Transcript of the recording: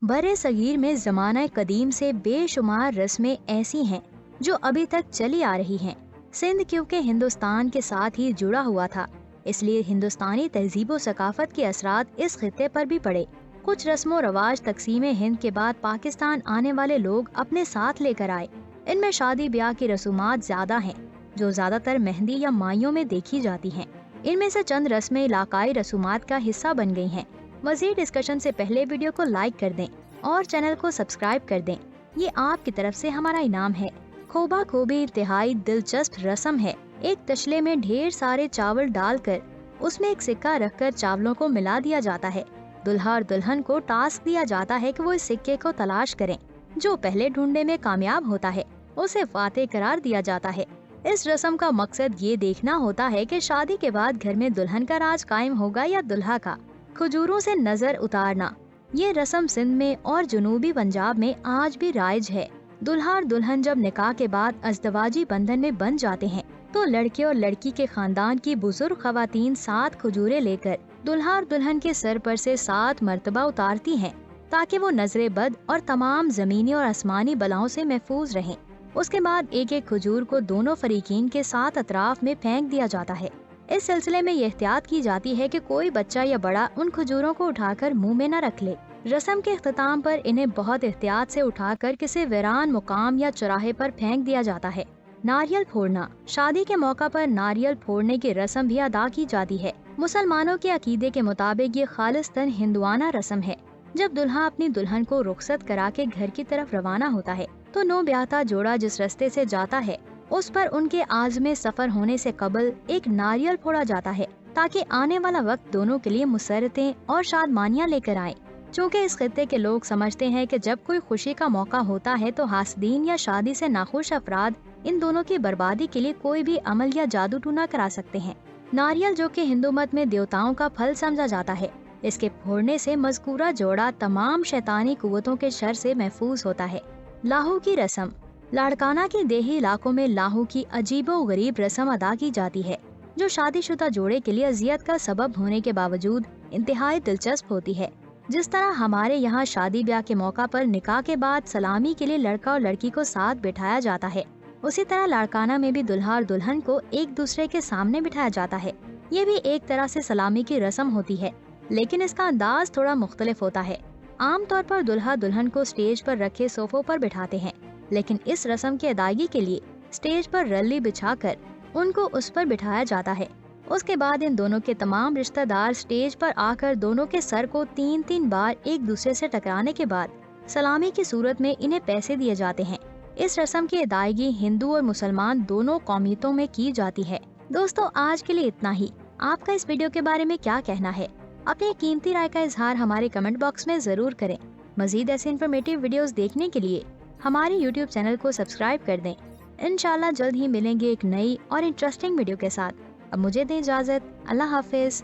बरे सगीर में ज़माना कदीम से बेशुमार रस्में ऐसी हैं जो अभी तक चली आ रही हैं। सिंध क्योंकि हिंदुस्तान के साथ ही जुड़ा हुआ था, इसलिए हिंदुस्तानी तहजीब व सकाफत के असरात इस खित्ते पर भी पड़े। कुछ रस्मों रवाज तकसीम हिंद के बाद पाकिस्तान आने वाले लोग अपने साथ लेकर आए। इनमें शादी ब्याह की रसूमात ज्यादा हैं, जो ज्यादातर मेहंदी या माइयों में देखी जाती हैं। इनमें से चंद रस्में इलाकाई रसूमात का हिस्सा बन गई हैं। मजीद डिस्कशन से पहले वीडियो को लाइक कर दें और चैनल को सब्सक्राइब कर दें। ये आपकी तरफ से हमारा इनाम है। खोबा खोबी इंतहाई दिलचस्प रस्म है। एक तशले में ढेर सारे चावल डालकर उसमें एक सिक्का रखकर चावलों को मिला दिया जाता है। दुल्हा और दुल्हन को टास्क दिया जाता है कि वो इस सिक्के को तलाश करें। जो पहले ढूंढने में कामयाब होता है उसे फातेह करार दिया जाता है। इस रस्म का मकसद ये देखना होता है कि शादी के बाद घर में दुल्हन का राज कायम होगा या दुल्हा का। खजूरों से नजर उतारना, ये रस्म सिंध में और जुनूबी पंजाब में आज भी राइज है। दुल्हा और दुल्हन जब निकाह के बाद अज़दवाजी बंधन में बन जाते हैं तो लड़के और लड़की के खानदान की बुजुर्ग खवातीन 7 खजूरें लेकर दुल्हा और दुल्हन के सर पर से 7 मर्तबा उतारती हैं, ताकि वो नजरे बद और तमाम जमीनी और आसमानी बलाओं से महफूज रहें। उसके बाद एक एक खजूर को दोनों फरीकीन के 7 अतराफ में फेंक दिया जाता है। इस सिलसिले में ये एहतियात की जाती है कि कोई बच्चा या बड़ा उन खजूरों को उठाकर मुंह में न रख ले। रस्म के इख्तिताम पर इन्हें बहुत एहतियात से उठाकर किसी वीरान मुकाम या चौराहे पर फेंक दिया जाता है। नारियल फोड़ना, शादी के मौका पर नारियल फोड़ने की रस्म भी अदा की जाती है। मुसलमानों के अकीदे के मुताबिक ये खालिस्तन हिंदुआना रस्म है। जब दुल्हा अपनी दुल्हन को रुखसत करा के घर की तरफ रवाना होता है तो नो ब्याहता जोड़ा जिस रास्ते से जाता है उस पर उनके आज़मे सफर होने से कबल एक नारियल फोड़ा जाता है, ताकि आने वाला वक्त दोनों के लिए मुसरतें और शादमानियां लेकर आए। चूँकि इस खित्ते के लोग समझते हैं कि जब कोई खुशी का मौका होता है तो हासदीन या शादी से नाखुश अफराद इन दोनों की बर्बादी के लिए कोई भी अमल या जादू टूना करा सकते हैं। नारियल, जो कि हिंदू मत में देवताओं का फल समझा जाता है, इसके फोड़ने से मज़कूरा जोड़ा तमाम शैतानी कुव्वतों के शर से महफूज होता है। लाहू की रस्म, लाड़काना के देही इलाकों में लाहू की अजीबो गरीब रस्म अदा की जाती है, जो शादीशुदा जोड़े के लिए अजियत का सबब होने के बावजूद इंतहाई दिलचस्प होती है। जिस तरह हमारे यहाँ शादी ब्याह के मौका पर निकाह के बाद सलामी के लिए लड़का और लड़की को साथ बिठाया जाता है, उसी तरह लाड़काना में भी दुल्हा और दुल्हन को एक दूसरे के सामने बिठाया जाता है। ये भी एक तरह से सलामी की रस्म होती है, लेकिन इसका अंदाज थोड़ा मुख्तलिफ होता है। आमतौर पर दुल्हा दुल्हन को स्टेज पर रखे सोफों पर बिठाते हैं, लेकिन इस रस्म की अदायगी के लिए स्टेज पर रल्ली बिछाकर उनको उस पर बिठाया जाता है। उसके बाद इन दोनों के तमाम रिश्तेदार स्टेज पर आकर दोनों के सर को 3-3 बार एक दूसरे से टकराने के बाद सलामी की सूरत में इन्हें पैसे दिए जाते हैं। इस रस्म की अदायगी हिंदू और मुसलमान दोनों कौमियतों में की जाती है। दोस्तों, आज के लिए इतना ही। आपका इस वीडियो के बारे में क्या कहना है? अपनी कीमती राय का इजहार हमारे कमेंट बॉक्स में जरूर करें। मजीद ऐसे इन्फॉर्मेटिव वीडियोस देखने के लिए हमारे YouTube चैनल को सब्सक्राइब कर दें। इंशाल्लाह जल्द ही मिलेंगे एक नई और इंटरेस्टिंग वीडियो के साथ। अब मुझे दें इजाज़त। अल्लाह हाफिज।